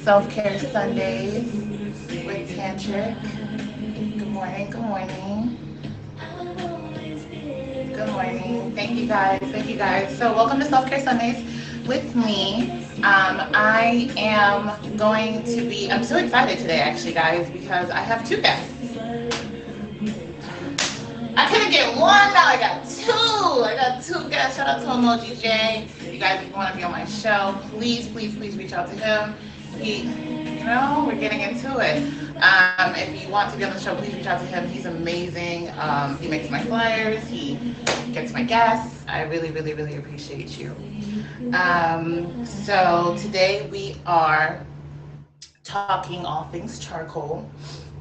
Self-Care Sundays with Tantric. Good morning, good morning, good morning. Thank you guys, thank you guys. So welcome to Self-Care Sundays with me. I am going to be, I'm so excited today actually guys because I have two guests. I couldn't get one, now I got two. I got two guests. Shout out to Emoji J. You guys, if you want to be on my show, please reach out to him. We're getting into it. If you want to be on the show, please reach out to him. He's amazing. He makes my flyers. He gets my guests. I really appreciate you. So today we are talking all things charcoal.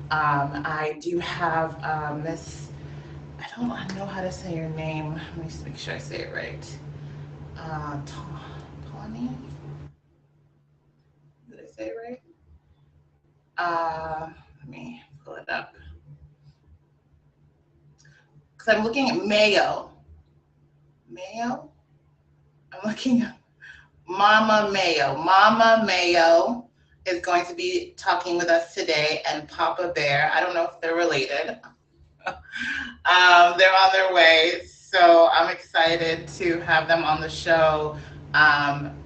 I do have Miss, I don't know how to say your name. Let me just make sure I say it right. Tawny? Did I say it right? Let me pull it up. Because I'm looking at Mayo. Mayo? I'm looking at Mama Mayo. Mama Mayo is going to be talking with us today, and Papa Bear. I don't know if they're related. They're on their way, so I'm excited to have them on the show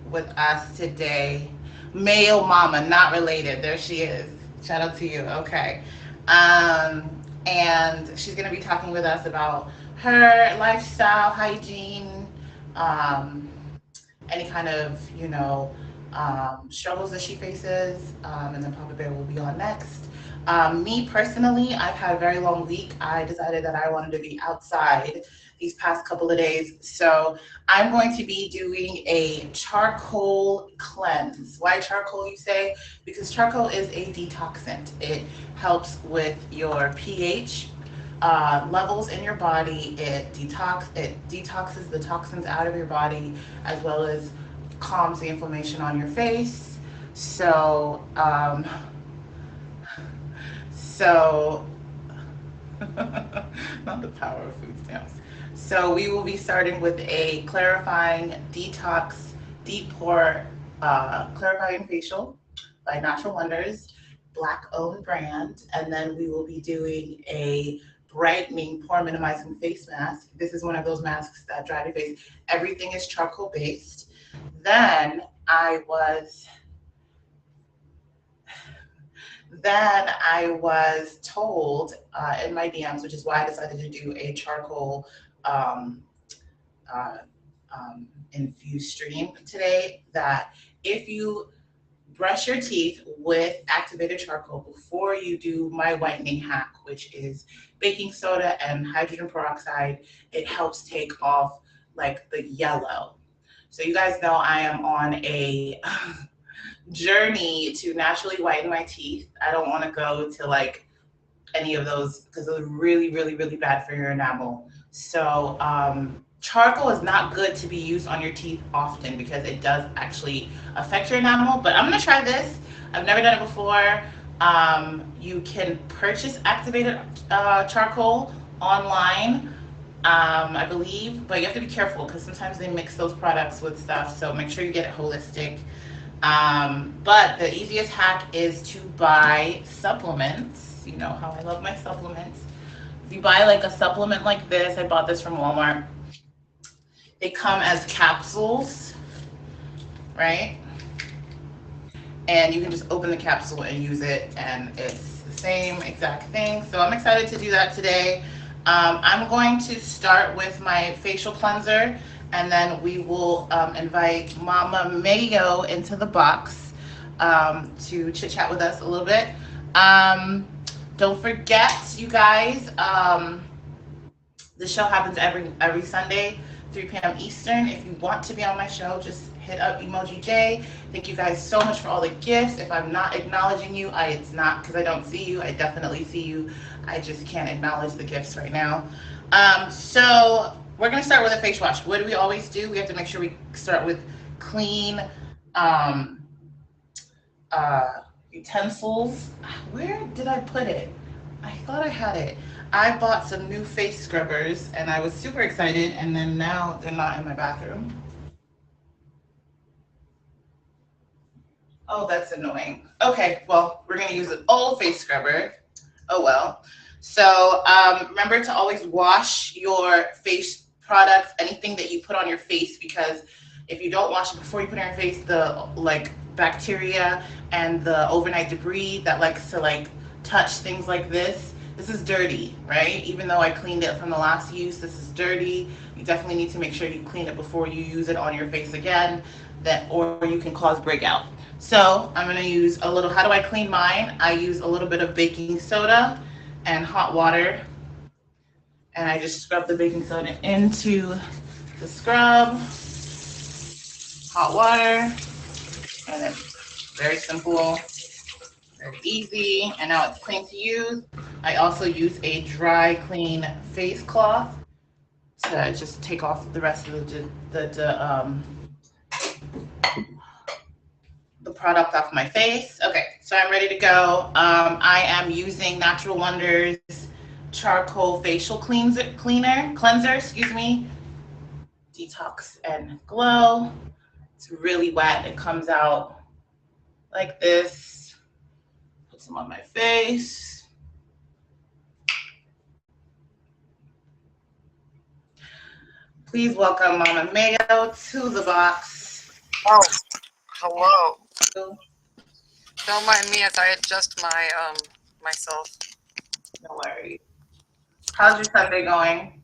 with us today. Mayo Mama, not related. There she is. Shout out to you. Okay. And she's going to be talking with us about her lifestyle, hygiene, um, any kind of, struggles that she faces. And then Papa Bear will be on next. Me personally, I've had a very long week. I decided that I wanted to be outside these past couple of days. So I'm going to be doing a charcoal cleanse. Why charcoal, you say? Because charcoal is a detoxant. It helps with your pH levels in your body. It detoxes the toxins out of your body, as well as calms the inflammation on your face. So, so not the power of food stamps. So we will be starting with a clarifying detox, deep pore, clarifying facial by Natural Wonders, Black owned brand, and then we will be doing a brightening pore minimizing face mask. This is one of those masks that dry your face. Everything is charcoal based. Then I was then I was told in my DMs, which is why I decided to do a charcoal um, uh, infused stream today, that if you brush your teeth with activated charcoal before you do my whitening hack, which is baking soda and hydrogen peroxide, it helps take off like the yellow. So you guys know I am on a journey to naturally whiten my teeth. I don't want to go to like any of those because those are really bad for your enamel. So charcoal is not good to be used on your teeth often because it does actually affect your enamel. But I'm gonna try this. I've never done it before. You can purchase activated charcoal online, I believe, but you have to be careful because sometimes they mix those products with stuff. So make sure you get it holistic. But the easiest hack is to buy supplements. You know how I love my supplements. If you buy like a supplement like this, I bought this from Walmart. They come as capsules, right? And you can just open the capsule and use it, and it's the same exact thing. So I'm excited to do that today. I'm going to start with my facial cleanser, and then we will invite Mama Mayo into the box to chit chat with us a little bit. Don't forget, you guys, the show happens every Sunday, 3 p.m. Eastern. If you want to be on my show, just hit up Emoji J. Thank you guys so much for all the gifts. If I'm not acknowledging you, it's not because I don't see you. I definitely see you. I just can't acknowledge the gifts right now. So we're gonna start with a face wash. What do we always do? We have to make sure we start with clean um, utensils. Where did I put it? I thought I had it. I bought some new face scrubbers and I was super excited, and then now they're not in my bathroom. Oh, that's annoying. Okay, well, we're gonna use an old face scrubber. Oh well. So remember to always wash your face products, anything that you put on your face, because if you don't wash it before you put it on your face, the like bacteria and the overnight debris that likes to like touch things like this is dirty, right? Even though I cleaned it from the last use, this is dirty. You definitely need to make sure you clean it before you use it on your face again, that or you can cause breakout. So I'm gonna use a little, how do I clean mine? I use a little bit of baking soda and hot water, and I just scrub the baking soda into the scrub, hot water, and it's very simple, very easy, and now it's clean to use. I also use a dry clean face cloth to just take off the rest of the product off my face. Okay, so I'm ready to go. I am using Natural Wonders charcoal facial cleanser, excuse me, detox and glow. It's really wet. It comes out like this. Put some on my face. Please welcome Mama Mayo to the box. Oh, hello. No Don't mind me as I adjust myself. worries. How's your Sunday going?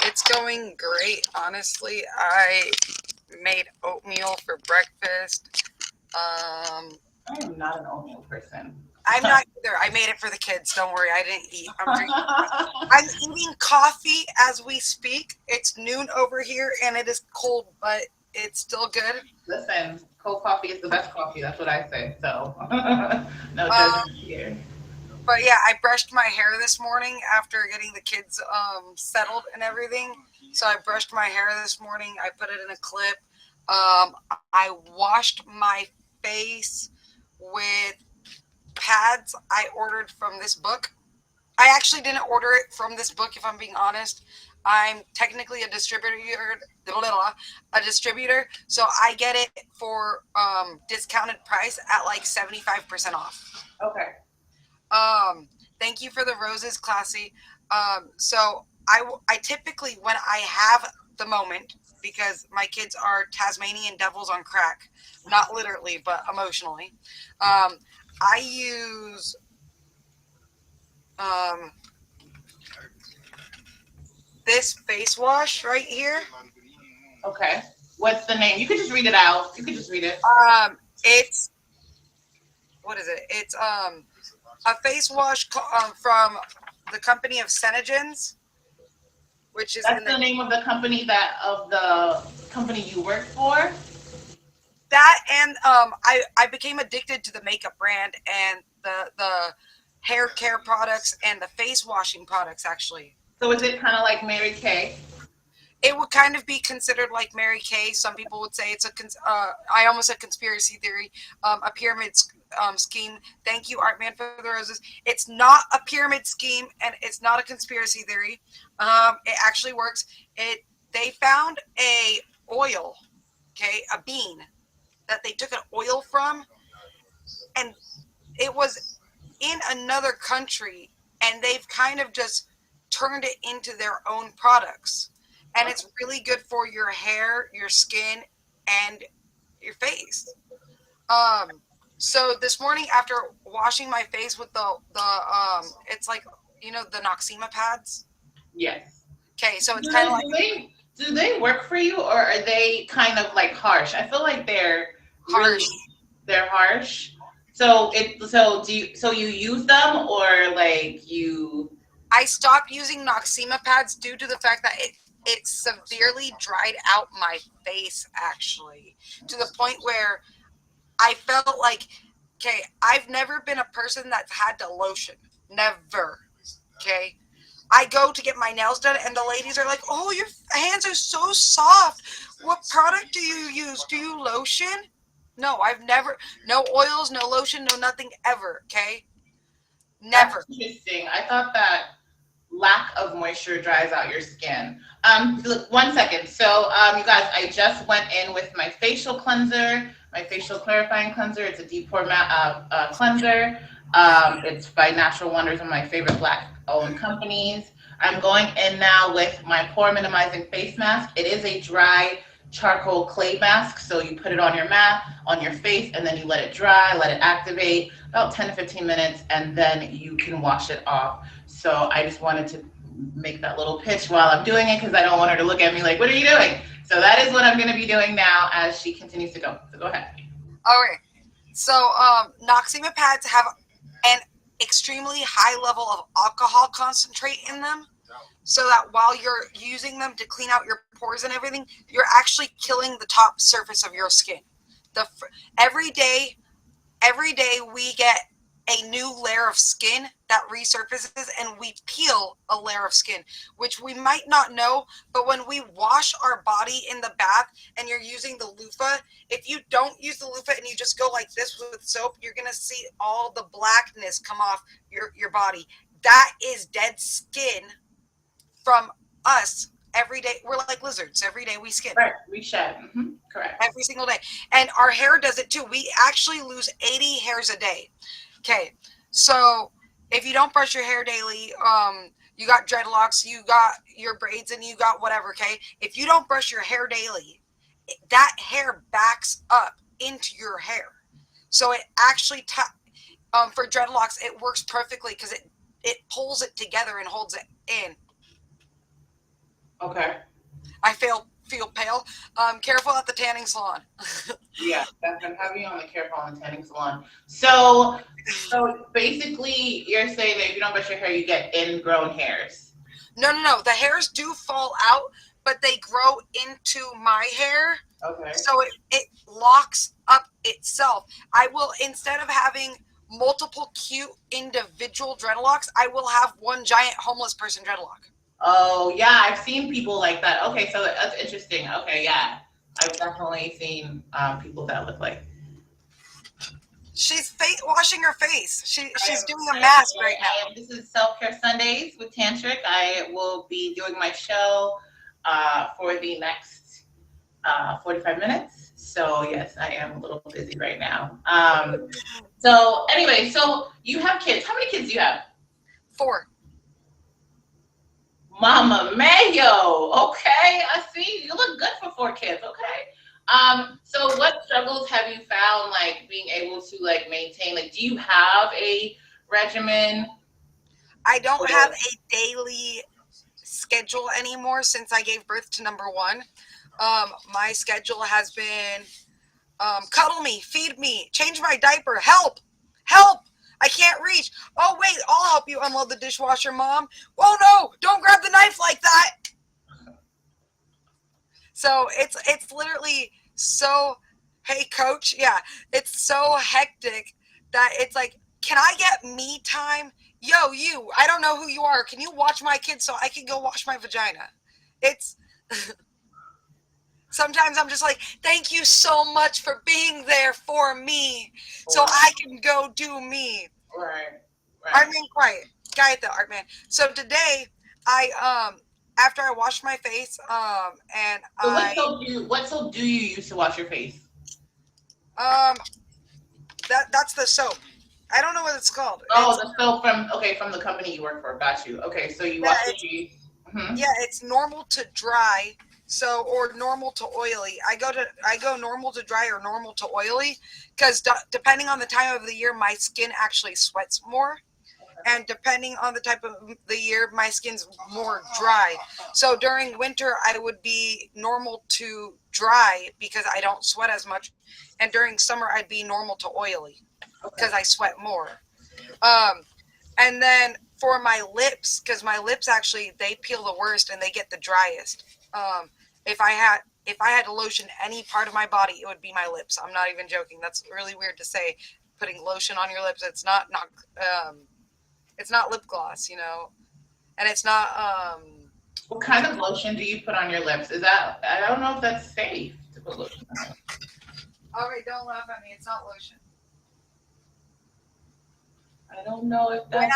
It's going great. Honestly, I made oatmeal for breakfast. Um, I am not an oatmeal person. I'm not either. I made it for the kids. Don't worry, I didn't eat. I'm eating coffee as we speak. It's noon over here and it is cold, but it's still good. Listen, cold coffee is the best coffee. That's what I say. So, no Um, judgment here. But yeah, I brushed my hair this morning after getting the kids settled and everything. So I brushed my hair this morning. I put it in a clip. I washed my face with pads I ordered from this book. I actually didn't order it from this book, if I'm being honest. I'm technically a distributor, so I get it for discounted price at like 75% off. Okay. Thank you for the roses, Classy. So I typically, when I have the moment, because my kids are Tasmanian devils on crack, not literally, but emotionally, um, I use um, this face wash right here. Okay. What's the name? You could just read it out. You could just read it. It's what is it? It's a face wash from the company of Senegens, which is That's in the name of the company you work for. that, and I became addicted to the makeup brand and the hair care products and the face washing products. Actually, So is it kind of like Mary Kay? it would kind of be considered like Mary Kay. Some people would say it's I almost said conspiracy theory, a pyramid scheme. Thank you, Artman, for the roses. It's not a pyramid scheme and it's not a conspiracy theory. It actually works. They found a oil, okay, a bean that they took an oil from, and it was in another country, and they've kind of just turned it into their own products. And it's really good for your hair, your skin, and your face. Um, so this morning after washing my face with the it's like the Noxema pads. Yes. Okay, so it's Do kind they of like do they do they work for you, or are they kind of like harsh? I feel like they're really harsh. they're harsh. So you use them, or like you? I stopped using Noxema pads due to the fact that it severely dried out my face actually, to the point where I felt like, okay, I've never been a person that's had to lotion. Never. Okay. I go to get my nails done and the ladies are like, "Oh, your hands are so soft. What product do you use? Do you lotion?" No, I've never, no oils, no lotion, no nothing ever. Okay. That's Never. interesting. I thought that lack of moisture dries out your skin. Look, 1 second. So, you guys, I just went in with my facial cleanser, my facial clarifying cleanser. It's a deep pore cleanser. It's by Natural Wonders, one of my favorite black-owned companies. I'm going in now with my pore minimizing face mask. It is a dry charcoal clay mask, so you put it on your mat, on your face, and then you let it dry, let it activate about 10 to 15 minutes, and then you can wash it off. So I just wanted to make that little pitch while I'm doing it because I don't want her to look at me like, what are you doing? So that is what I'm going to be doing now as she continues to go. So go ahead. All right. So Noxema pads have an extremely high level of alcohol concentrate in them, so that while you're using them to clean out your pores and everything, you're actually killing the top surface of your skin. Every day we get a new layer of skin that resurfaces, and we peel a layer of skin, which we might not know, but when we wash our body in the bath and you're using the loofah, if you don't use the loofah and you just go like this with soap, you're going to see all the blackness come off your body. That is dead skin from us every day. We're like lizards. Every day we skin. Right, we shed. Correct. Every single day. And our hair does it too. We actually lose 80 hairs a day. Okay, so if you don't brush your hair daily, you got dreadlocks, you got your braids, and you got whatever, okay? If you don't brush your hair daily, that hair backs up into your hair. So it actually, for dreadlocks, it works perfectly because it pulls it together and holds it in. Okay. I feel pale. Careful at the tanning salon. Yeah, I'm having you on the careful on the tanning salon. So basically, you're saying that if you don't brush your hair, you get ingrown hairs. No. The hairs do fall out, but they grow into my hair. Okay. So it locks up itself. I will, instead of having multiple cute individual dreadlocks, I will have one giant homeless person dreadlock. Oh, yeah, I've seen people like that. Okay, so that's interesting. Okay, yeah. I've definitely seen people that look like. She's washing her face. She's doing a mask right now. This is Self-Care Sundays with Tantwix. I will be doing my show for the next 45 minutes. So, yes, I am a little busy right now. So, anyway, so you have kids. How many kids do you have? 4. Mama Mayo. Okay, I see. You look good for 4 kids. Okay. So what struggles have you found, like, being able to, like, maintain? Like, do you have a regimen? I don't have a daily schedule anymore since I gave birth to number 1. My schedule has been cuddle me, feed me, change my diaper, help. I can't reach. Oh, wait, I'll help you unload the dishwasher, Mom. Oh, no, don't grab the knife like that. So it's literally so, hey, coach, yeah, it's so hectic that it's like, can I get me time? Yo, you, I don't know who you are. Can you watch my kids so I can go wash my vagina? It's... Sometimes I'm just like, thank you so much for being there for me so I can go do me. Right. Artman, quiet. Cállate, Artman. So today, after I washed my face, and so what soap do you use to wash your face? That's the soap. I don't know what it's called. Oh, the soap from the company you work for. Got you. Okay, so you wash your face. Yeah, it's normal to dry. So, or normal to oily. I go normal to dry or normal to oily because depending on the time of the year, my skin actually sweats more. And depending on the type of the year, my skin's more dry. So during winter, I would be normal to dry because I don't sweat as much. And during summer, I'd be normal to oily because I sweat more. And then for my lips, because my lips actually, they peel the worst and they get the driest. If I had to lotion any part of my body, it would be my lips. I'm not even joking. That's really weird to say, putting lotion on your lips. It's not lip gloss, you know, and it's not. What kind of lotion do you put on your lips? I don't know if that's safe to put lotion on. All right, don't laugh at me. It's not lotion. I don't know if that's.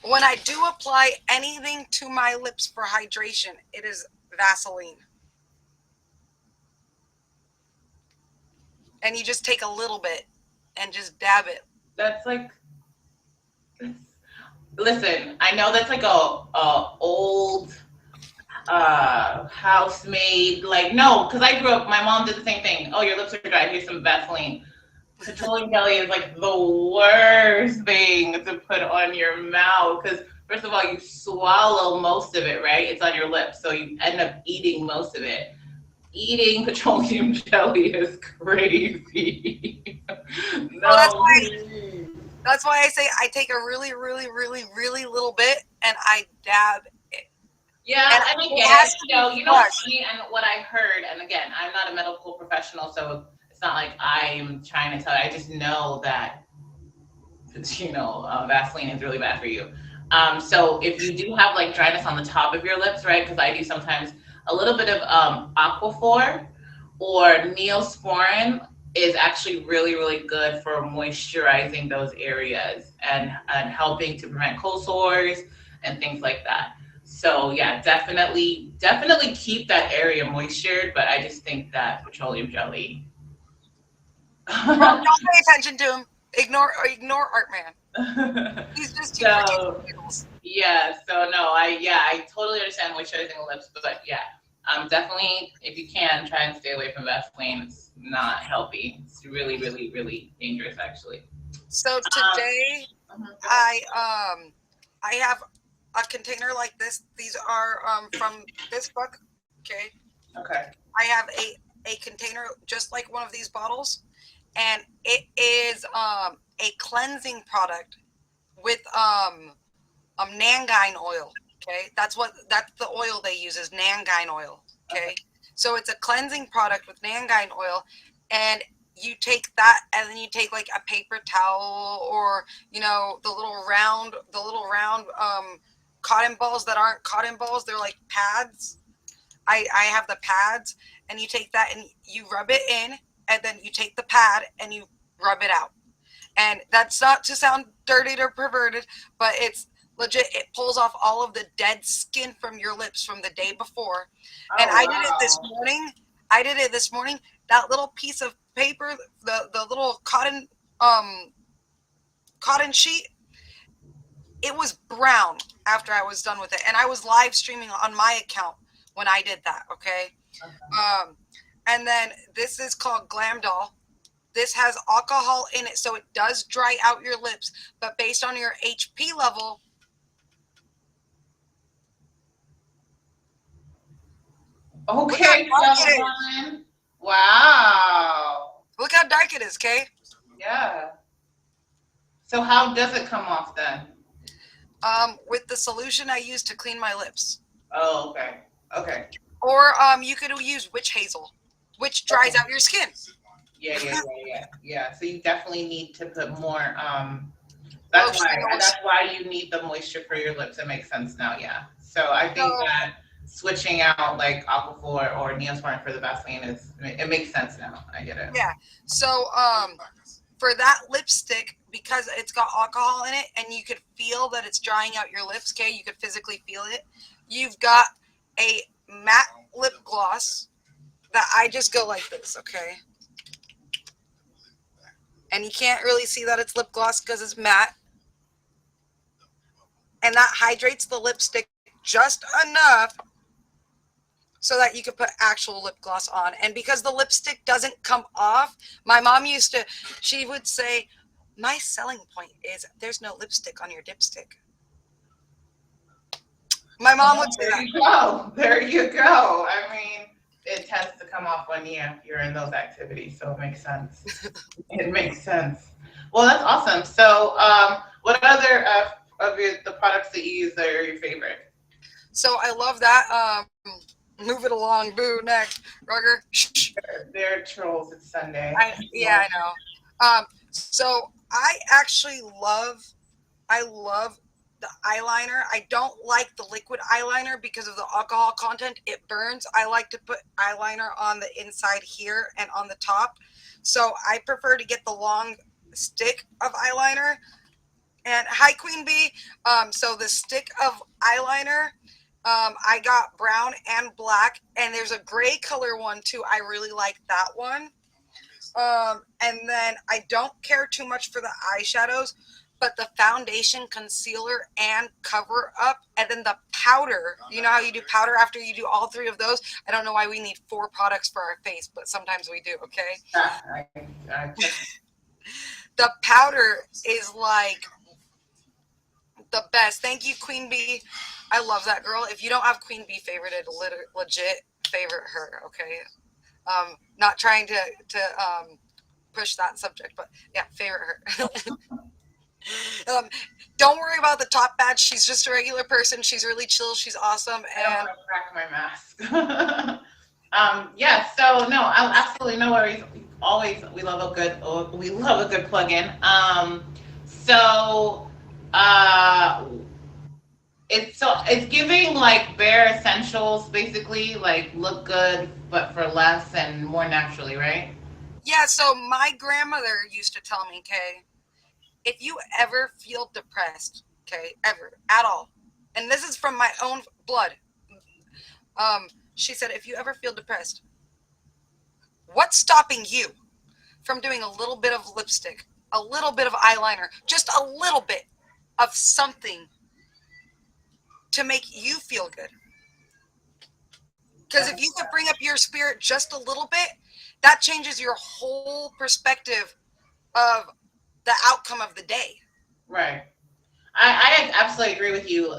When I do apply anything to my lips for hydration, it is Vaseline. and you just take a little bit and just dab it. That's like, listen, I know that's like a old house-made, like, no, because I grew up, my mom did the same thing. Oh, your lips are dry, here's some Vaseline. Petroleum jelly is like the worst thing to put on your mouth because first of all, you swallow most of it, right? It's on your lips, so you end up eating most of it. Eating petroleum jelly is crazy. Oh, No, please. that's why I say I take a really, really, really, really little bit and I dab it, Yeah, and and it again, has to be what's fresh. funny, and what I heard, and again, I'm not a medical professional, so it's not like I'm trying to tell you. I just know that Vaseline is really bad for you. So if you do have like dryness on the top of your lips, right? Because I do sometimes a little bit of Aquaphor or Neosporin is actually really, really good for moisturizing those areas and helping to prevent cold sores and things like that. So yeah, definitely keep that area moistured. But I just think that petroleum jelly. Bro, don't pay attention to him. Ignore Art Man. He's just here for kicks So and giggles. yeah, so no, I totally understand moisturizing the lips, but yeah, definitely if you can try and stay away from Vaseline. It's not healthy. It's really, really, really dangerous, actually. So Um, today go ahead. I I have a container like this. These are from this book. Okay, Okay. I have a container just like one of these bottles, and it is a cleansing product with Nangine oil. Okay, that's the oil they use is Nangine oil. Okay. Okay, so it's a cleansing product with Nangine oil, and you take that and then you take like a paper towel or the little round cotton balls that aren't cotton balls, they're like pads. I have the pads, and you take that and you rub it in, and then you take the pad and you rub it out. And that's not to sound dirty or perverted, but it's legit. It pulls off all of the dead skin from your lips from the day before. And Oh I did it this wow. morning. I did it this morning. That little piece of paper, the little cotton sheet, it was brown after I was done with it. And I was live streaming on my account when I did that. Okay. Okay. Um, and then this is called Glam Doll. This has alcohol in it, so it does dry out your lips. But based on your HP level, look how Okay, dark it is. someone. Wow. Look how dark it is, okay? Yeah. So how does it come off then? With the solution I use to clean my lips. Oh, okay. Okay. Or you could use witch hazel, which dries Okay. out your skin. Yeah, yeah, yeah, yeah, yeah. So you definitely need to put more. Lotion That's oils. why you need the moisture for your lips. It makes sense now. Yeah. So I think So that switching out like Aquaphor or Neosporin for the Vaseline it makes sense now. I get it. yeah. So for that lipstick, because it's got alcohol in it and you could feel that it's drying out your lips, okay? You could physically feel it. You've got a matte lip gloss that I just go like this, okay? And you can't really see that it's lip gloss because it's matte. And that hydrates the lipstick just enough so that you could put actual lip gloss on. And because the lipstick doesn't come off, my mom she would say, my selling point is there's no lipstick on your dipstick. My mom would Well, say there that. you go. There you go. I mean, it tends to come off when you're in those activities, so it makes sense. It makes sense. Well, that's awesome. So, what other the products that you use that are your favorite? So I love that. Move it along. Boo, next. Rugger. Shh. They're trolls. It's Sunday. Yeah, I know. So I love the eyeliner. I don't like the liquid eyeliner because of the alcohol content. It burns. I like to put eyeliner on the inside here and on the top. So I prefer to get the long stick of eyeliner. And hi, Queen Bee. So the stick of eyeliner, I got brown and black, and there's a gray color one too. I really like that one. And then I don't care too much for the eyeshadows, but the foundation, concealer, and cover up, and then the powder. You know how you do powder after you do all three of those? I don't know why we need four products for our face, but sometimes we do, okay? I trust. The powder is like the best. Thank you, Queen Bee. I love that girl. If you don't have Queen Bee favorited, legit favorite her, okay? Not trying to push that subject, but yeah, favorite her. um, don't worry about the top badge. She's just a regular person. She's really chill. She's awesome. I don't And want to crack my mask. Yeah, so no, absolutely no worries. Always, we love a good plug-in. So, uh, it's giving like bare essentials, basically, like look good but for less and more naturally, right? yeah, so my grandmother used to tell me, okay, if you ever feel depressed, okay, ever, at all, and this is from my own blood, she said, if you ever feel depressed, what's stopping you from doing a little bit of lipstick, a little bit of eyeliner, just a little bit of something to make you feel good? Because if That's you could bring up your spirit just a little bit, that changes your whole perspective of the outcome of the day. right. I absolutely agree with you.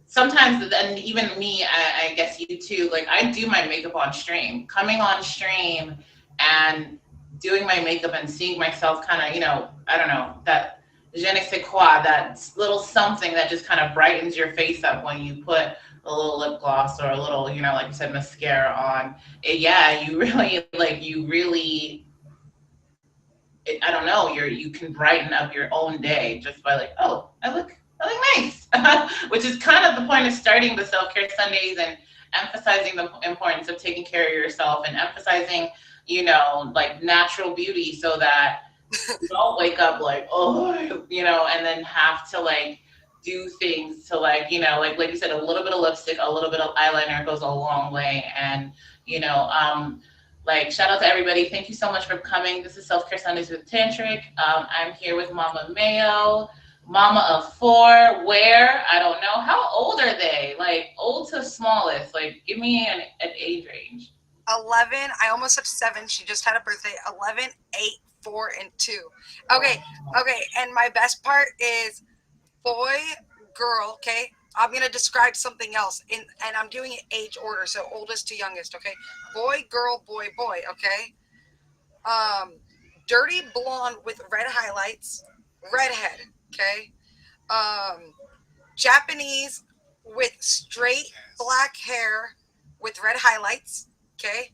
Sometimes, and even me, I guess you too, like I do my makeup on stream. Coming on stream and doing my makeup and seeing myself kind of, I don't know, that je ne sais quoi, that little something that just kind of brightens your face up when you put a little lip gloss or a little, like you said, mascara on. Yeah, I don't know, you can brighten up your own day just by like, oh, I look nice, which is kind of the point of starting the self care Sundays and emphasizing the importance of taking care of yourself and emphasizing, like natural beauty so that you don't wake up like, oh, and then have to like do things to like, like you said, a little bit of lipstick, a little bit of eyeliner goes a long way. And, you know, um, like shout out to everybody. Thank you so much for coming. This is Self Care Sundays with Tantric. I'm here with Mama Mayo, Mama of four. Where? I don't know. How old are they? Like old to smallest. Like give me an age range. 11, I almost said 7. She just had a birthday. 11, 8, 4, and 2. Okay, okay. And my best part is boy, girl, okay? I'm going to describe something else, and I'm doing it age order, so oldest to youngest, okay? Boy, girl, boy, boy, okay? Um, dirty blonde with red highlights, redhead, okay? Um, Japanese with straight black hair with red highlights, okay?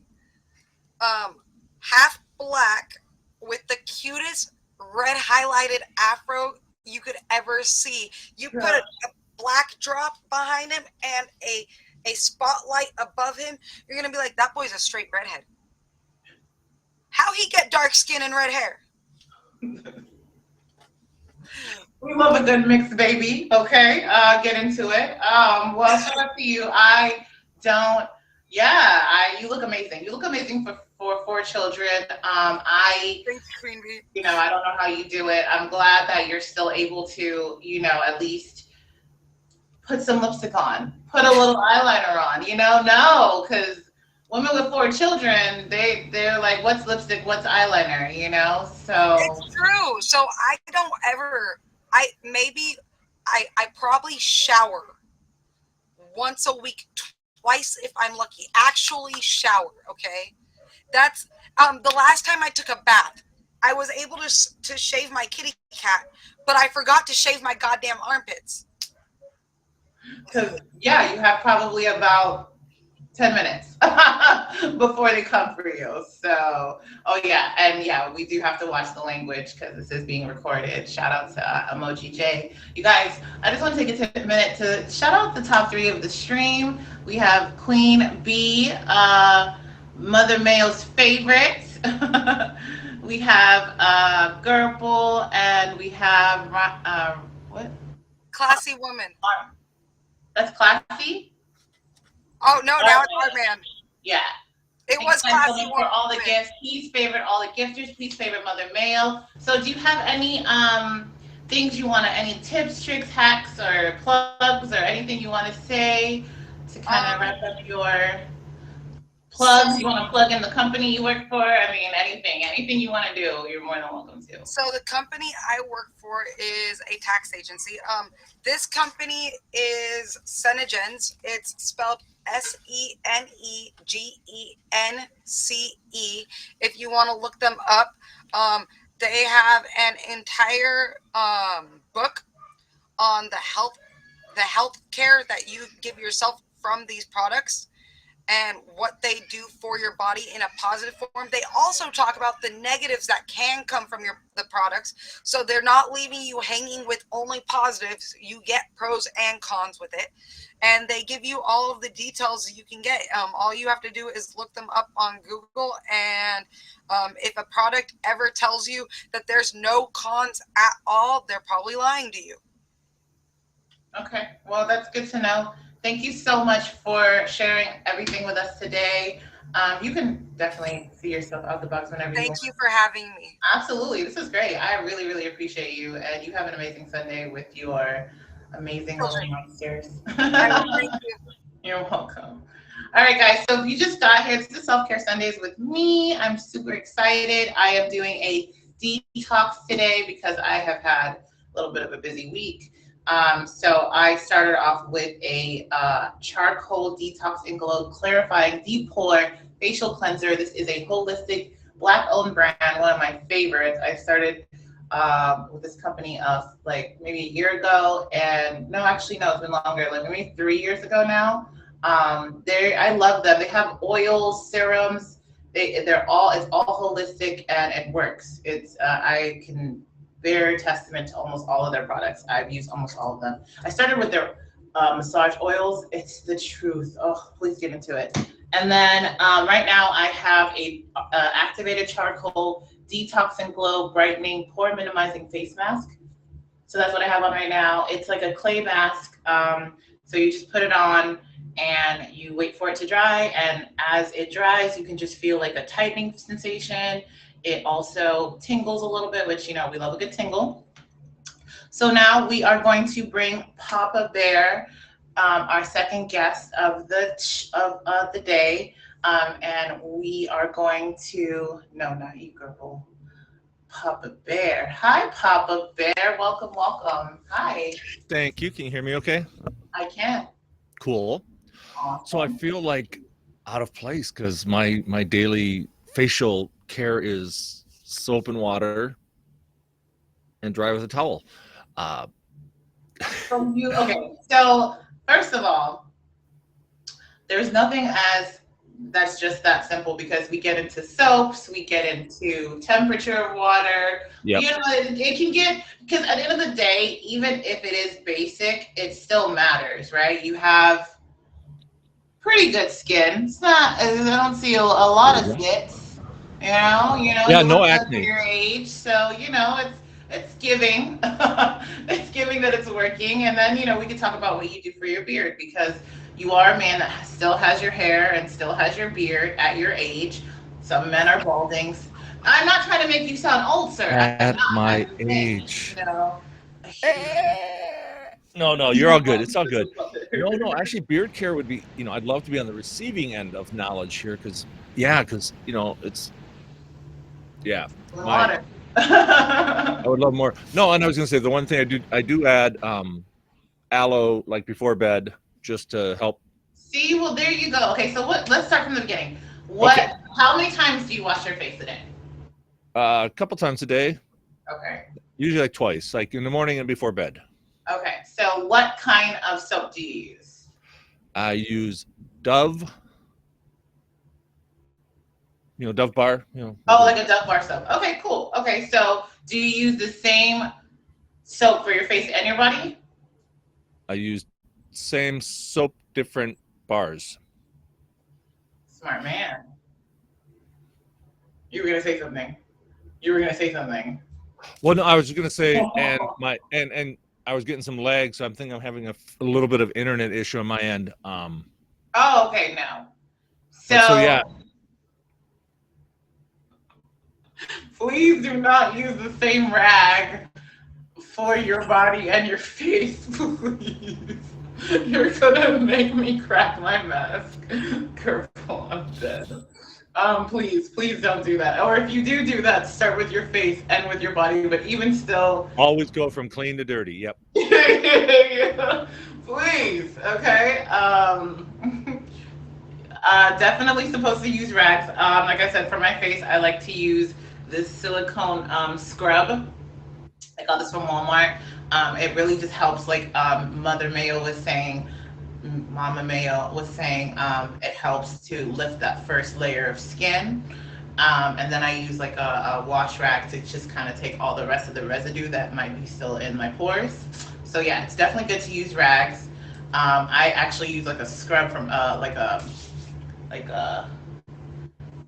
Um, half black with the cutest red highlighted afro you could ever see. You put Girl, a black drop behind him and a spotlight above him, you're gonna be like, that boy's a straight redhead. How he get dark skin and red hair? we love a good mix, baby. Okay, get into it. Well, shout out to you. I don't. Yeah, you look amazing. You look amazing for four children. Thank you, Queen Bee. I don't know how you do it. I'm glad that you're still able to, at least put some lipstick on, put a little eyeliner on. No, because women with four children, they're like, what's lipstick, what's eyeliner? So. It's true. So I don't ever. I probably shower once a week, twice if I'm lucky. Actually shower. Okay, that's the last time I took a bath. I was able to shave my kitty cat, but I forgot to shave my goddamn armpits. Because, yeah, you have probably about 10 minutes before they come for you. So, oh, yeah. And yeah, we do have to watch the language because this is being recorded. Shout out to Emoji J. You guys, I just want to take a minute to shout out the top three of the stream. We have Queen B, Mother Mayo's favorite. We have Gerbil, and we have, what? Classy woman. That's classy. Oh no, now it's our man. Yeah. It was Expensive classy for all the woman. gifts. Please favorite all the gifters. Please favorite Mother Mail. So, do you have any things you want to, any tips, tricks, hacks, or plugs, or anything you want to say to kind of wrap up your So plugs? You want to plug in the company you work for? I mean, anything you want to do, you're more than welcome to. So the company I work for is a tax agency. This company is Senegens. It's spelled Senegence. If you want to look them up, they have an entire book on the health care that you give yourself from these products and what they do for your body in a positive form. They also talk about the negatives that can come from the products. So they're not leaving you hanging with only positives. You get pros and cons with it. And they give you all of the details you can get. All you have to do is look them up on Google. And if a product ever tells you that there's no cons at all, they're probably lying to you. Okay, well, that's good to know. Thank you so much for sharing everything with us today. You can definitely see yourself out the box whenever you Thank want. you for having me. Absolutely, this is great. I really, really appreciate you, and you have an amazing Sunday with your amazing little Children, monsters. I will thank you. You're welcome. All right, guys. So if you just got here, it's the Self Care Sundays with me. I'm super excited. I am doing a detox today because I have had a little bit of a busy week. So I started off with a charcoal detox and glow clarifying deep pore facial cleanser. This is a holistic black-owned brand, one of my favorites. I started with this company of like maybe a year ago, and no, actually no, it's been longer, like maybe 3 years ago now. They I love them. They have oils, serums. They're all it's all holistic and it works. It's I can bear testament to almost all of their products. I've used almost all of them. I started with their massage oils. It's the truth. Oh, please get into it. And then right now I have a activated charcoal detox and glow brightening pore minimizing face mask. So that's what I have on right now. It's like a clay mask. So you just put it on and you wait for it to dry. And as it dries, you can just feel like a tightening sensation. It also tingles a little bit, which, you know, we love a good tingle. So now we are going to bring Papa Bear, our second guest of the day. And we are going to, no, not you, girl. Papa Bear. Hi, Papa Bear. Welcome, welcome. Hi. Thank you. Can you hear me okay? I can. Cool. So I Awesome. feel like out of place because my daily facial care is soap and water and dry with a towel. Uh, From you. Okay. So first of all, there's nothing as that's just that simple because we get into soaps, we get into temperature of water. yep. You know, it can get because at the end of the day, even if it is basic, it still matters, right? You have pretty good skin. It's not. I don't see a There lot you of go. zits. You know, Yeah. you No look good for acne. your age, so you know it's giving. It's giving that it's working, and then you know we can talk about what you do for your beard because you are a man that still has your hair and still has your beard at your age. Some men are baldings. I'm not trying to make you sound old, sir. I'm At not. I'm my just saying, you age. know. No, you're all good. It's all good. No. Actually, beard care would be. I'd love to be on the receiving end of knowledge here because, yeah, because it's yeah. My Water. I would love more. No, and I was gonna say the one thing I do add aloe like before bed just to help. See, well, there you go. Okay, so what? Let's start from the beginning. Okay, What? How many times do you wash your face a day? a couple times a day, Okay. usually like twice, like in the morning and before bed. Okay. So, what kind of soap do you use? I use Dove, Dove bar, Oh, whatever. like a Dove bar soap. Okay, cool. Okay, so do you use the same soap for your face and your body? I use same soap, different bars. Smart man. You were gonna say something. You were gonna say something. Well, no, I was gonna say, and I was getting some lag, so I'm thinking I'm having a little bit of internet issue on my end. Oh, okay. No. But so yeah, So, Please do not use the same rag for your body and your face, please. You're gonna make me crack my mask. Careful, I'm dead. Please don't do that. Or if you do that, start with your face and with your body. But even still, Always go from clean to dirty. Yep. please, okay. Definitely supposed to use rags. Like I said, for my face, I like to use this silicone scrub. I got this from Walmart. It really just helps, like Mother Mayo was saying, Mama Mayo was saying, it helps to lift that first layer of skin. And then I use like a wash rag to just kind of take all the rest of the residue that might be still in my pores. So yeah, it's definitely good to use rags. I actually use like a scrub from like a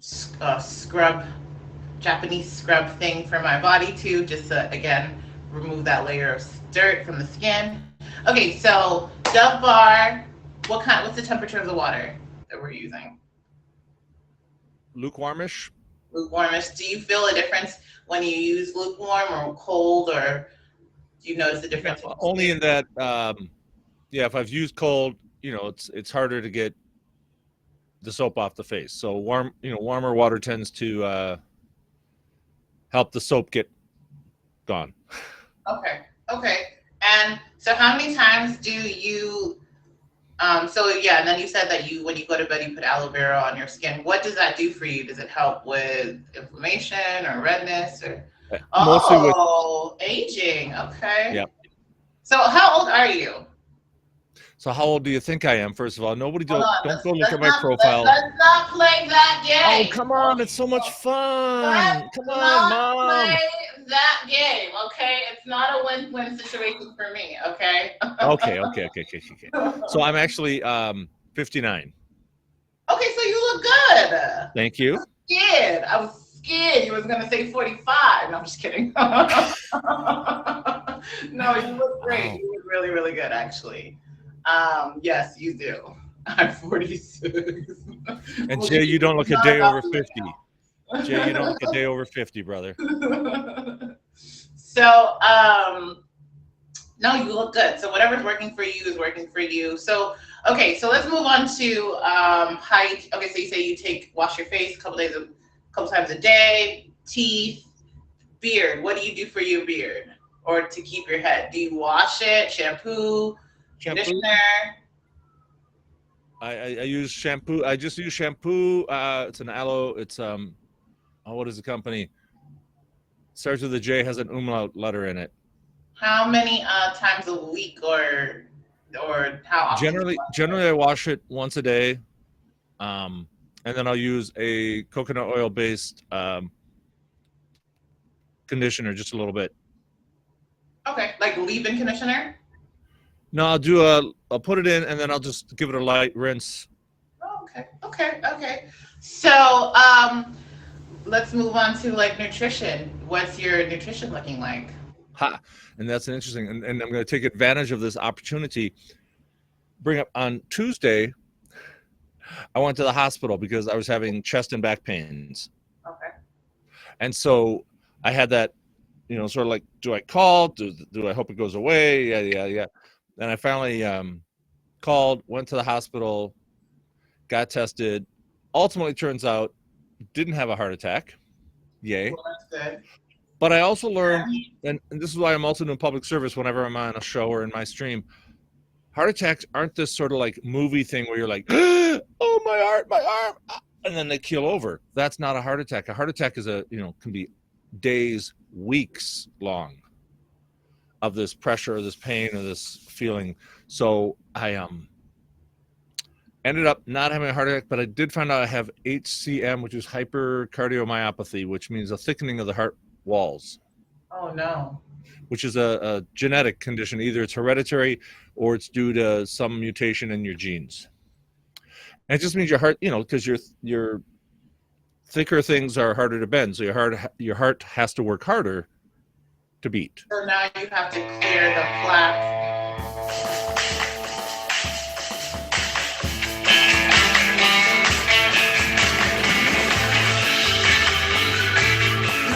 scrub, Japanese scrub thing for my body too, just to again remove that layer of dirt from the skin. Okay, so Dove Bar, what's the temperature of the water that we're using? Lukewarmish. Lukewarmish. Do you feel a difference when you use lukewarm or cold, or do you notice the difference? Yeah, only in that, if I've used cold, it's harder to get the soap off the face. So warmer water tends to help the soap get gone. Okay. And so how many times do you, and then you said that when you go to bed, you put aloe vera on your skin. What does that do for you? Does it help with inflammation or redness or? Mostly with aging. Okay. Yeah. So how old are you? So how old do you think I am? First of all, don't go look at my not, profile. Let's not play that game. Oh, come on. It's so much fun. Come on, not Mom. Play that game, okay? It's not a win-win situation for me, okay? Okay. So I'm actually 59. Okay, so you look good. Thank you. I was scared you was going to say 45. No, I'm just kidding. No, you look great. Wow. You look really, really good, actually. Yes, you do. I'm 46. And Jay, you don't look a day over 50. Jay, you don't look a day over 50, brother. So, no, you look good. So whatever's working for you is working for you. So, okay, so let's move on to height. Okay, so you say you wash your face a couple times a day, teeth, beard. What do you do for your beard or to keep your head? Do you wash it, shampoo? Conditioner? I use shampoo. I just use shampoo. It's an aloe. It's what is the company? Starts with a J, has an umlaut letter in it. How many times a week or how often? Generally I wash it once a day. And then I'll use a coconut oil based conditioner just a little bit. Okay, like leave-in conditioner? No, I'll put it in and then I'll just give it a light rinse. Oh, okay. So, let's move on to like nutrition. What's your nutrition looking like? And that's an interesting, and I'm going to take advantage of this opportunity. Bring up on Tuesday, I went to the hospital because I was having chest and back pains. Okay. And so I had that, sort of like, do I call? Do I hope it goes away? Yeah. And I finally called, went to the hospital, got tested. Ultimately, turns out, didn't have a heart attack. Yay. Well, that's good. But I also learned, and this is why I'm also doing public service whenever I'm on a show or in my stream, heart attacks aren't this sort of like movie thing where you're like, oh, my heart, my arm, and then they keel over. That's not a heart attack. A heart attack is can be days, weeks long of this pressure, or this pain, or this feeling. So I ended up not having a heart attack, but I did find out I have HCM, which is hypercardiomyopathy, which means a thickening of the heart walls. Oh no. Which is a genetic condition. Either it's hereditary or it's due to some mutation in your genes. And it just means your heart, because your thicker things are harder to bend, so your heart has to work harder to beat. So now you have to clear the plaque.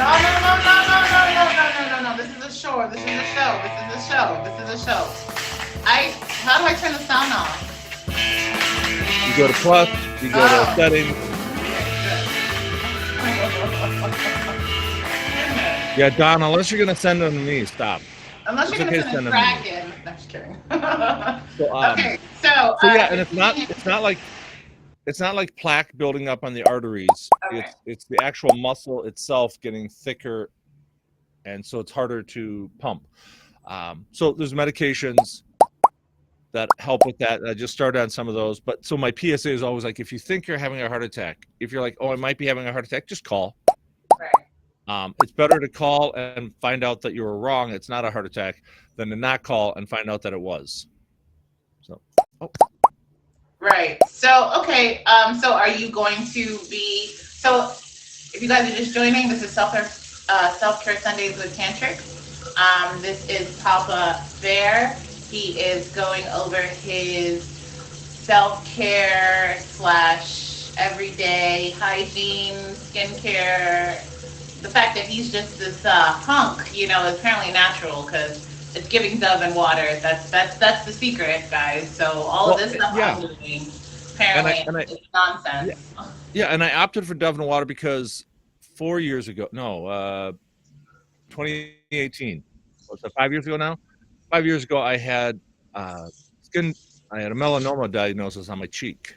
No, no, no, no, no, no, no, no, no, no, no. This is a show. This is a show. This is a show. This is a show. How do I turn the sound off? You go to plus, you go to Oh. settings. Yeah, Don, unless you're gonna send them to me, stop. Unless you're It's gonna okay, send send a them to me. dragon. No, I'm just kidding. So, Okay, so yeah, and it's not like plaque building up on the arteries. Okay. It's the actual muscle itself getting thicker, and so it's harder to pump. So there's medications that help with that. I just started on some of those, but so my PSA is always like, if you think you're having a heart attack, if you're like, oh, I might be having a heart attack, just call. Right. It's better to call and find out that you were wrong, it's not a heart attack, than to not call and find out that it was. So, Right. So, okay. So are you going to be, so if you guys are just joining, this is Self-Care Sundays with Tantwix. This is Papa Bear. He is going over his self-care / everyday hygiene, skincare. The fact that he's just this hunk, is apparently natural because it's giving Dove and water. That's the secret, guys. So all of this stuff I'm doing, apparently, it's nonsense. Yeah, and I opted for Dove and water because 4 years ago, 2018. What's that, 5 years ago now? 5 years ago, I had I had a melanoma diagnosis on my cheek.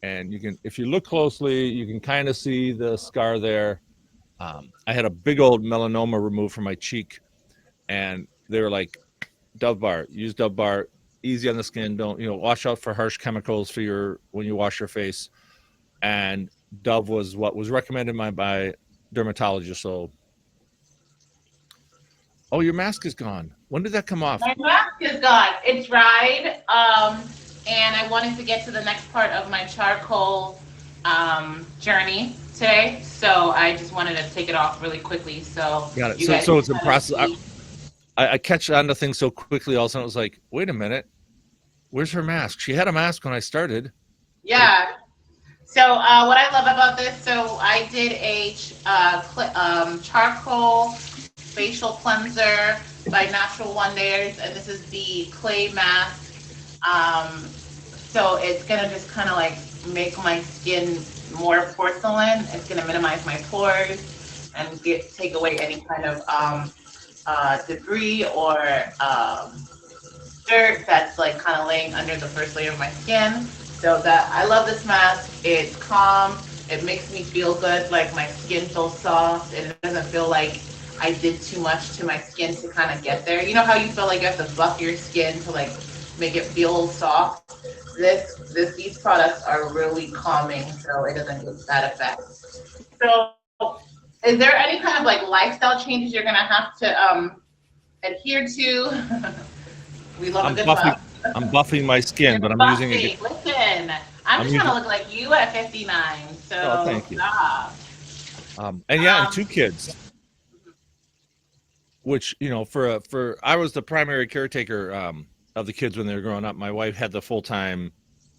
And if you look closely, you can kind of see the scar there. I had a big old melanoma removed from my cheek, and they were like, Dove Bar, use Dove Bar, easy on the skin. Don't, watch out for harsh chemicals when you wash your face. And Dove was what was recommended by dermatologist. So, oh, your mask is gone. When did that come off? My mask is gone. It dried, and I wanted to get to the next part of my charcoal journey today, so I just wanted to take it off really quickly. So got it. So it's a process. I catch on to things so quickly. All of a sudden, it was like, wait a minute, where's her mask? She had a mask when I started. Yeah. So what I love about this, so I did a charcoal facial cleanser by Natural Wonders, and this is the clay mask. So it's gonna just kind of like make my skin more porcelain. It's gonna minimize my pores and take away any kind of debris or dirt that's like kind of laying under the first layer of my skin. So that I love this mask. It's calm. It makes me feel good. Like my skin feels soft, and it doesn't feel like I did too much to my skin to kind of get there. You know how you feel like you have to buff your skin to like make it feel soft? These products are really calming, so it doesn't get that effect. So is there any kind of like lifestyle changes you're gonna have to adhere to? We love a good buff. I'm buffing my skin, but I'm using it. Listen, I'm just trying to look like you at 59. So thank you. Stop. And 2 kids. Which, for I was the primary caretaker of the kids when they were growing up. My wife had the full-time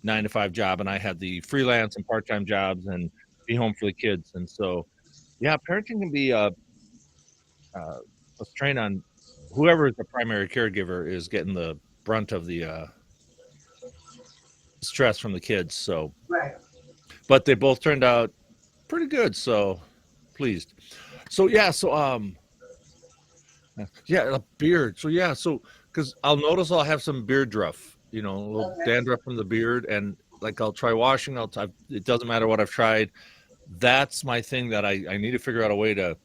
9-to-5 job, and I had the freelance and part-time jobs and be home for the kids. And so, yeah, parenting can be a strain on whoever is the primary caregiver is getting the brunt of the stress from the kids. So, Right. But they both turned out pretty good. So pleased. So, yeah. So, a beard. So, yeah. So, because I'll notice I'll have some beard druff, a little dandruff from the beard, and like I'll try washing. It doesn't matter what I've tried. That's my thing that I need to figure out a way to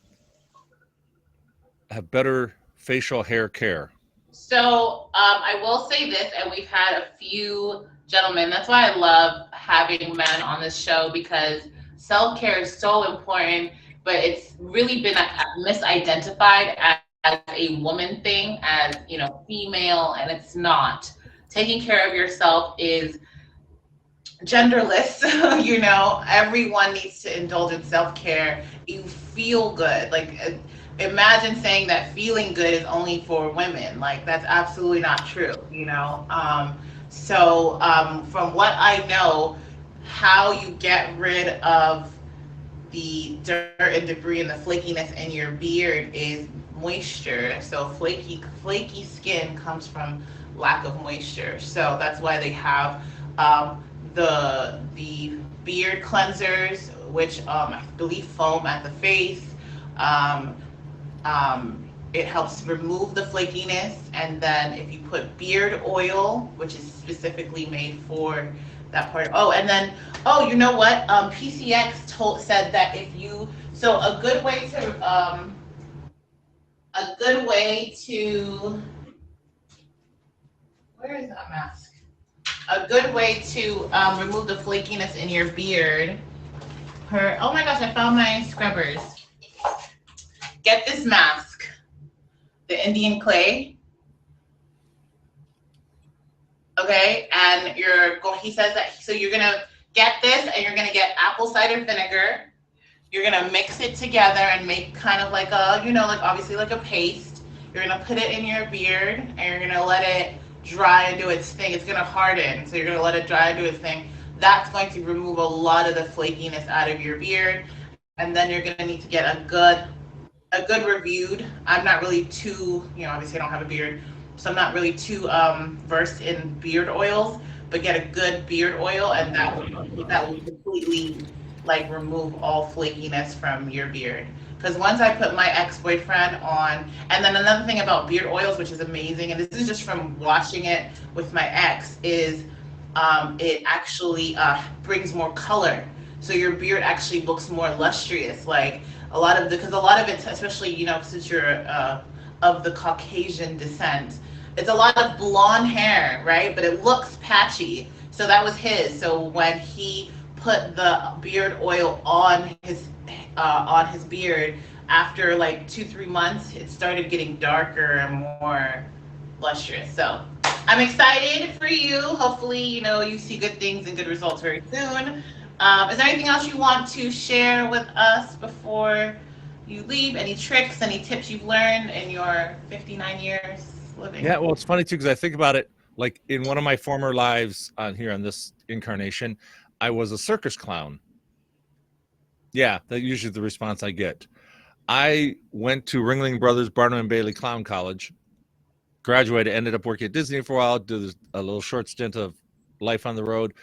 have better facial hair care. So I will say this, and we've had a few gentlemen. That's why I love having men on this show, because self-care is so important, but it's really been misidentified as a woman thing, as female, and it's not. Taking care of yourself is genderless. Everyone needs to indulge in self-care. You feel good. Like, imagine saying that feeling good is only for women. Like, that's absolutely not true. From what I know, how you get rid of the dirt and debris and the flakiness in your beard is moisture. So flaky skin comes from lack of moisture. So that's why they have the beard cleansers, which I believe foam at the face. Um, it helps remove the flakiness, and then if you put beard oil, which is specifically made for that part. Oh, and then you know what? PCX said that if you so a good way to where is that mask? A good way to remove the flakiness in your beard. Oh my gosh, I found my scrubbers. Get this mask, the Indian clay. Okay, and he says that, so you're gonna get this and you're gonna get apple cider vinegar. You're gonna mix it together and make kind of like like obviously like a paste. You're gonna put it in your beard and you're gonna let it dry and do its thing. It's gonna harden, so you're gonna let it dry and do its thing. That's going to remove a lot of the flakiness out of your beard, and then you're gonna need to get a good reviewed. I'm not really too, obviously I don't have a beard, so I'm not really too versed in beard oils, but get a good beard oil, and that will completely like remove all flakiness from your beard. Because once I put my ex-boyfriend on, and then another thing about beard oils, which is amazing, and this is just from washing it with my ex, is it actually brings more color. So your beard actually looks more lustrous. Like because a lot of it, especially since you're of the Caucasian descent, it's a lot of blonde hair, right? But it looks patchy. So that was his. So when he put the beard oil on his beard, after like 2-3 months, it started getting darker and more lustrous. So I'm excited for you. Hopefully, you see good things and good results very soon. Is there anything else you want to share with us before you leave? Any tricks, any tips you've learned in your 59 years living? Yeah, well, it's funny too, because I think about it, like in one of my former lives on this incarnation, I was a circus clown. Yeah, that's usually the response I get. I went to Ringling Brothers Barnum and Bailey Clown College, graduated, ended up working at Disney for a while, did a little short stint of life on the road.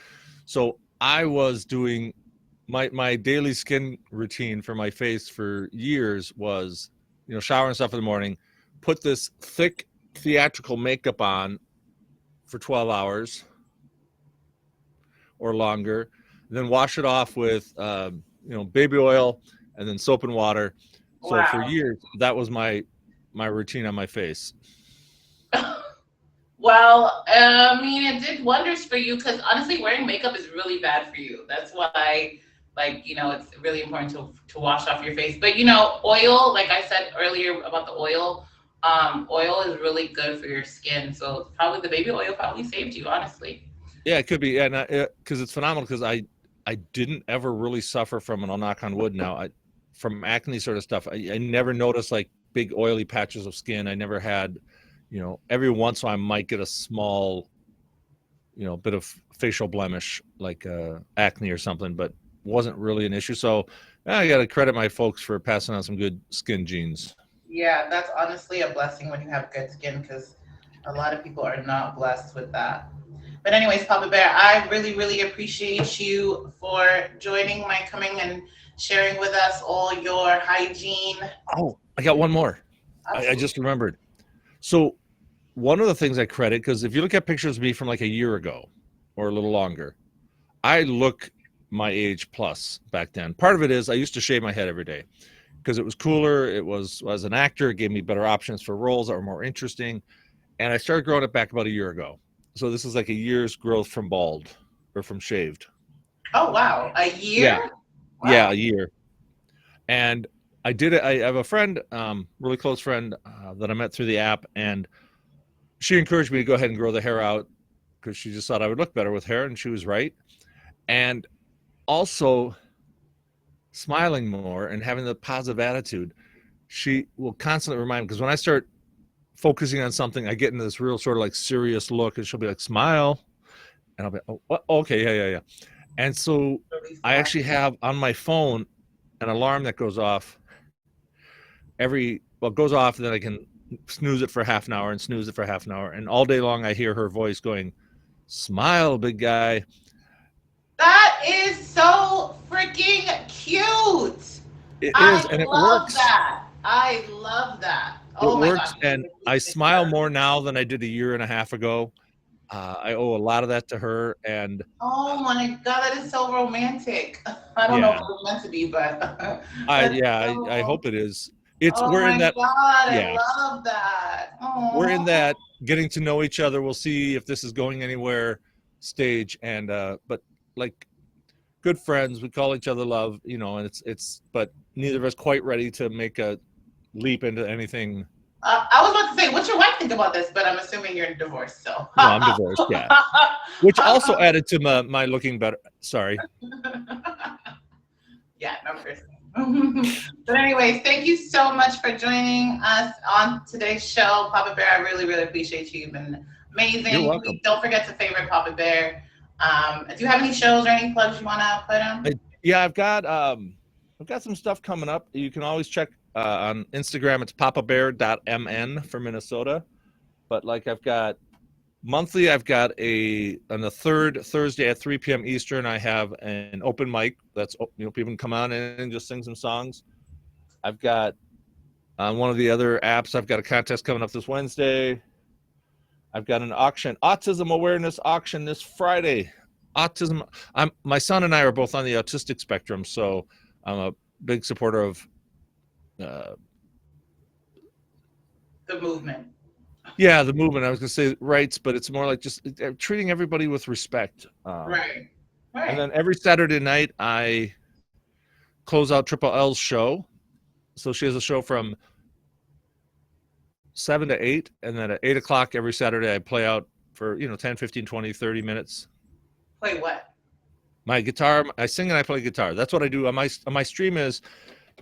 So I was doing my daily skin routine for my face for years was, shower and stuff in the morning, put this thick theatrical makeup on for 12 hours or longer, and then wash it off with baby oil and then soap and water. So Wow. for years, that was my routine on my face. Well, I mean, it did wonders for you, because honestly, wearing makeup is really bad for you. That's why, it's really important to wash off your face. But, oil, like I said earlier about the oil, oil is really good for your skin. So probably the baby oil probably saved you, honestly. Yeah, it could be. And because it's phenomenal, because I didn't ever really suffer from, and I'll knock on wood now, from acne sort of stuff. I never noticed like big oily patches of skin. I never had, every once in a while I might get a small, bit of facial blemish, like acne or something, but wasn't really an issue. So I got to credit my folks for passing on some good skin genes. Yeah, that's honestly a blessing when you have good skin, because a lot of people are not blessed with that. But anyways, Papa Bear, I really, really appreciate you for coming and sharing with us all your hygiene. Oh, I got one more. I just remembered. So one of the things I credit, because if you look at pictures of me from like a year ago or a little longer, I look my age plus back then. Part of it is I used to shave my head every day because it was cooler. It was, as an actor, it gave me better options for roles that were more interesting. And I started growing it back about a year ago. So this is like a year's growth from bald or from shaved. Oh, wow. A year? Yeah. Wow. Yeah, a year. And I did it. I have a friend, really close friend that I met through the app, and she encouraged me to go ahead and grow the hair out because she just thought I would look better with hair, and she was right. And also smiling more and having the positive attitude. She will constantly remind me, because when I start focusing on something, I get into this real sort of like serious look, and she'll be like, smile. And I'll be, oh, okay, yeah. And so I actually have on my phone an alarm that goes off goes off, and then I can snooze it for half an hour and snooze it for half an hour. And all day long I hear her voice going, "Smile, big guy." That is so freaking cute. It I is, and it love works. that. I love that. It Oh my works, gosh. and I smile more now than I did a year and a half ago. I owe a lot of that to her, and Oh my God, that is so romantic. I don't know if yeah, it was meant to be, but I that's yeah, I so. hope it is. It's Oh we're in my that God, I yeah, love that. we're in Oh, that getting to know each other. We'll see if this is going anywhere stage, and but like good friends, we call each other love, and it's but neither of us quite ready to make a leap into anything. I was about to say, what's your wife think about this? But I'm assuming you're divorced, so. No, I'm divorced. Yeah, which also added to my looking better. Sorry. Yeah, no person. But anyways, thank you so much for joining us on today's show, Papa Bear. I really, really appreciate you. You've been You're amazing. welcome. Please don't forget to favorite Papa Bear. Do you have any shows or any plugs you want to put in? Yeah, I've got some stuff coming up. You can always check on Instagram. It's papabear.mn for Minnesota. But like I've got monthly, I've got on the third Thursday at 3 p.m. Eastern, I have an open mic. That's people can come on in and just sing some songs. I've got on one of the other apps, I've got a contest coming up this Wednesday. I've got an autism awareness auction this Friday. My son and I are both on the autistic spectrum, so I'm a big supporter of The movement. the movement. I was going to say rights, but it's more like just treating everybody with respect. Right. And Right. then every Saturday night, I close out Triple L's show. So she has a show from 7 to 8, and then at 8 o'clock every Saturday I play out for 10, 15, 20, 30 minutes. Play what? My guitar, I sing and I play guitar. That's what I do on my stream. Is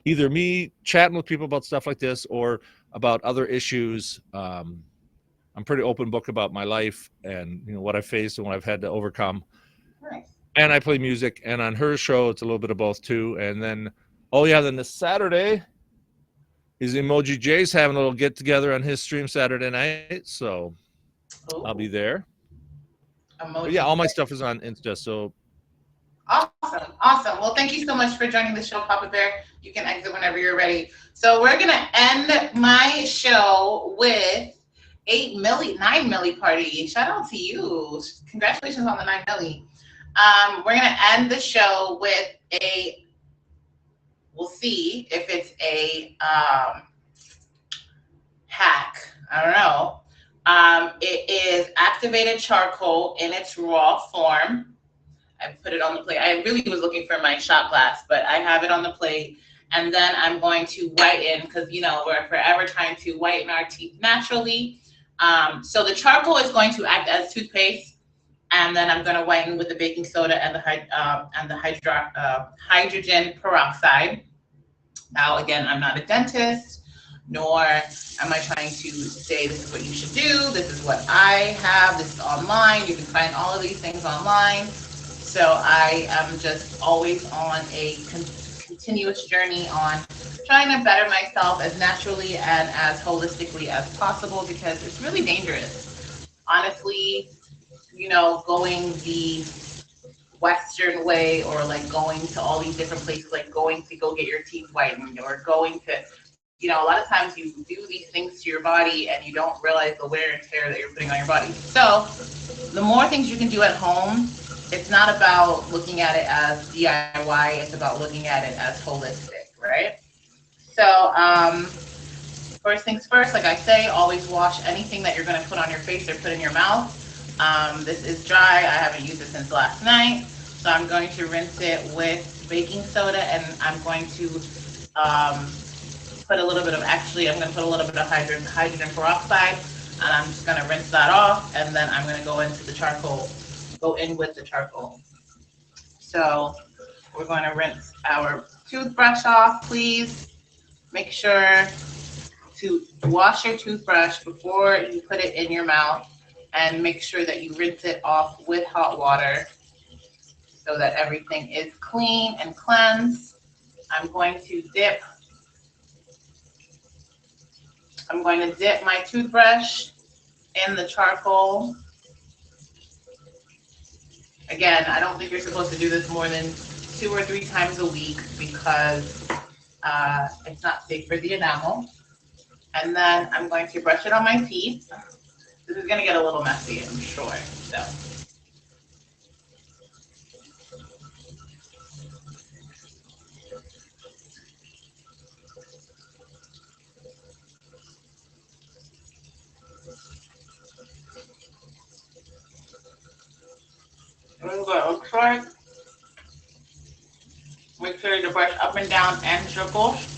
either me chatting with people about stuff like this or about other issues. I'm pretty open book about my life and what I faced and what I've had to overcome. Nice. And I play music. And on her show, it's a little bit of both too. And then, then this Saturday is Emoji Jay's having a little get together on his stream Saturday night. So I'll be there. But yeah, all my stuff is on Insta. So awesome. Well, thank you so much for joining the show, Papa Bear. You can exit whenever you're ready. So we're gonna end my show with 9 milli party. Shout out to you. Congratulations on the 9 milli. We're gonna end the show with we'll see if it's a hack. I don't know. It is activated charcoal in its raw form. I put it on the plate. I really was looking for my shot glass, but I have it on the plate. And then I'm going to whiten, because we're forever trying to whiten our teeth naturally. So the charcoal is going to act as toothpaste, and then I'm going to whiten with the baking soda and the hydrogen peroxide. Now, again, I'm not a dentist, nor am I trying to say this is what you should do. This is what I have. This is online. You can find all of these things online. So I am just always on a continuous journey on trying to better myself as naturally and as holistically as possible, because it's really dangerous. Honestly, going the Western way, or like going to all these different places, like going to go get your teeth whitened, or going to, a lot of times you do these things to your body and you don't realize the wear and tear that you're putting on your body. So the more things you can do at home, it's not about looking at it as DIY, it's about looking at it as holistic, right? So first things first, like I say, always wash anything that you're going to put on your face or put in your mouth. This is dry. I haven't used it since last night. So I'm going to rinse it with baking soda, and I'm going to put a little bit of hydrogen peroxide, and I'm just going to rinse that off, and then I'm going to go in with the charcoal. So we're going to rinse our toothbrush off. Please make sure to wash your toothbrush before you put it in your mouth, and make sure that you rinse it off with hot water so that everything is clean and cleansed. I'm going to dip. I'm going to dip my toothbrush in the charcoal. Again, I don't think you're supposed to do this more than 2 or 3 times a week because it's not safe for the enamel. And then I'm going to brush it on my teeth. This is going to get a little messy, I'm sure. So I'm going to try. Make sure to brush up and down and circles.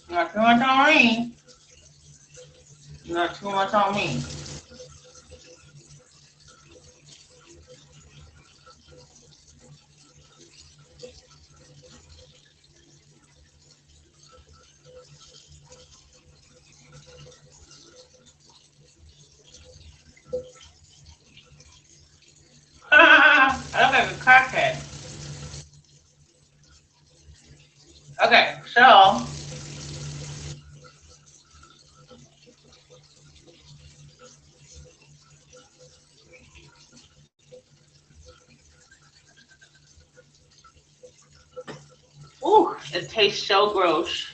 Not too much on me. Not too much on me. I look like a crackhead. Okay, so ooh, it tastes so gross.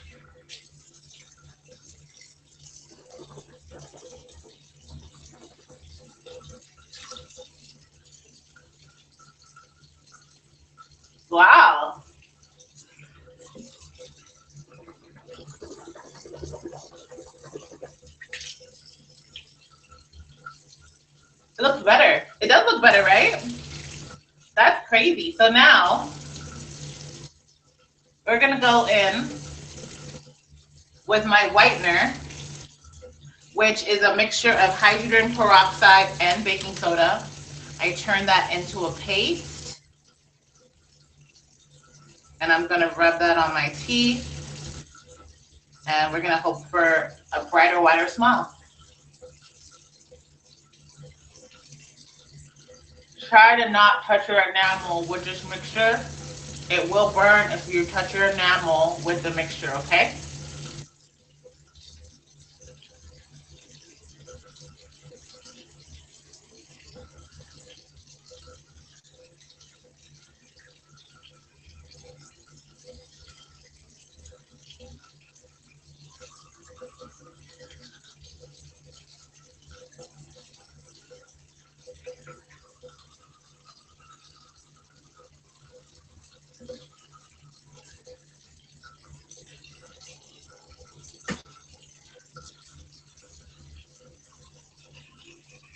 Wow. It looks better. It does look better, right? That's crazy. So now we're gonna go in with my whitener, which is a mixture of hydrogen peroxide and baking soda. I turn that into a paste, and I'm gonna rub that on my teeth, and we're gonna hope for a brighter, whiter smile. Try to not touch your enamel with this mixture. It will burn if you touch your enamel with the mixture, okay?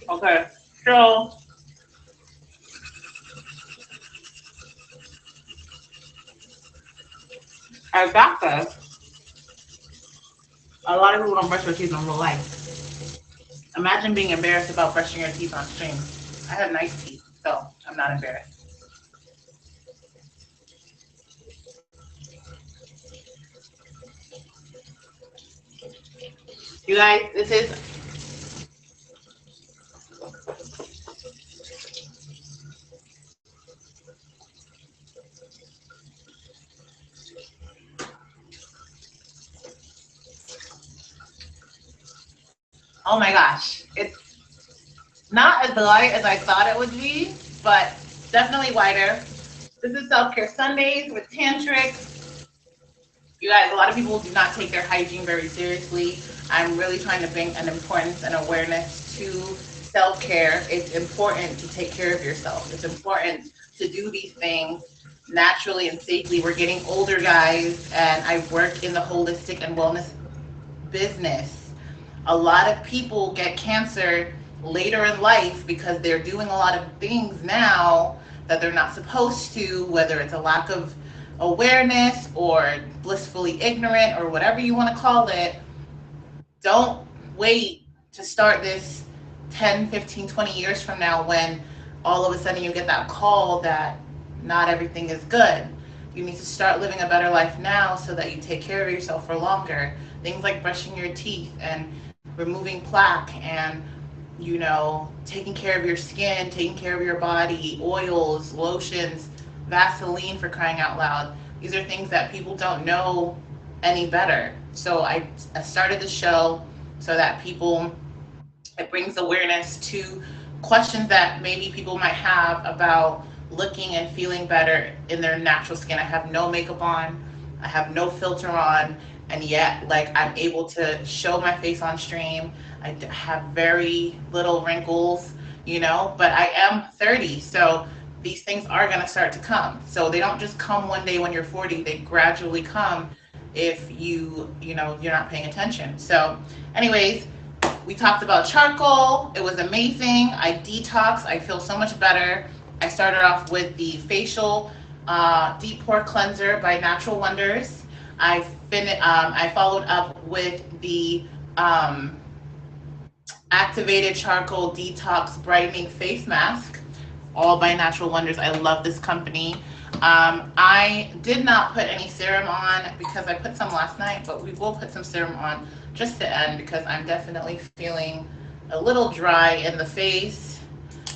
Okay, so I got this. A lot of people don't brush their teeth in real life. Imagine being embarrassed about brushing your teeth on stream. I have nice teeth, so I'm not embarrassed. You guys, this is, oh my gosh. It's not as light as I thought it would be, but definitely whiter. This is Self-Care Sundays with Tantwix. You guys, a lot of people do not take their hygiene very seriously. I'm really trying to bring an importance and awareness to self-care. It's important to take care of yourself. It's important to do these things naturally and safely. We're getting older, guys, and I work in the holistic and wellness business. A lot of people get cancer later in life because they're doing a lot of things now that they're not supposed to, whether it's a lack of awareness or blissfully ignorant or whatever you want to call it. Don't wait to start this 10, 15, 20 years from now when all of a sudden you get that call that not everything is good. You need to start living a better life now so that you take care of yourself for longer. Things like brushing your teeth and removing plaque and, taking care of your skin, taking care of your body, oils, lotions, Vaseline for crying out loud. These are things that people don't know any better. So I started the show so that it brings awareness to questions that maybe people might have about looking and feeling better in their natural skin. I have no makeup on, I have no filter on, and yet, like, I'm able to show my face on stream. Have very little wrinkles, but I am 30, so these things are going to start to come. So they don't just come one day when you're 40, they gradually come if you're not paying attention. So, anyways, we talked about charcoal. It was amazing. I detoxed. I feel so much better. I started off with the facial deep pore cleanser by Natural Wonders. I followed up with the activated charcoal detox brightening face mask, all by Natural Wonders. I love this company. I did not put any serum on because I put some last night, but we will put some serum on just to end because I'm definitely feeling a little dry in the face.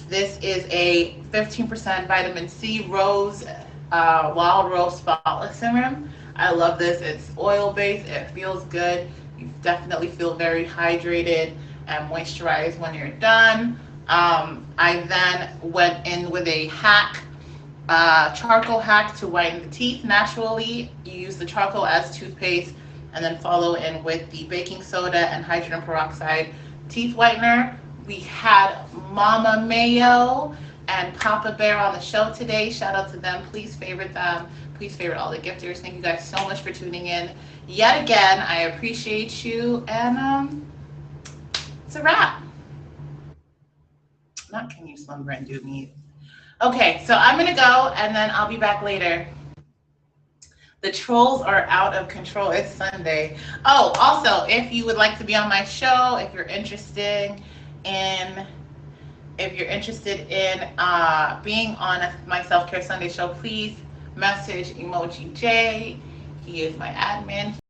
This is a 15% vitamin C rose, wild rose spotless serum. I love this. It's oil based. It feels good. You definitely feel very hydrated and moisturized when you're done. I then went in with a charcoal hack to whiten the teeth naturally. You use the charcoal as toothpaste and then follow in with the baking soda and hydrogen peroxide teeth whitener. We had Mama Mayo and Papa Bear on the show today. Shout out to them. Please favorite them. Please favorite all the gifters. Thank you guys so much for tuning in. Yet again, I appreciate you, and it's a wrap. Not Can You Slumber and Do Me. Okay, so I'm gonna go and then I'll be back later. The trolls are out of control. It's Sunday. Oh, also, if you would like to be on my show, if you're interested in being on my Self Care Sunday show, please message Emoji J. He is my admin.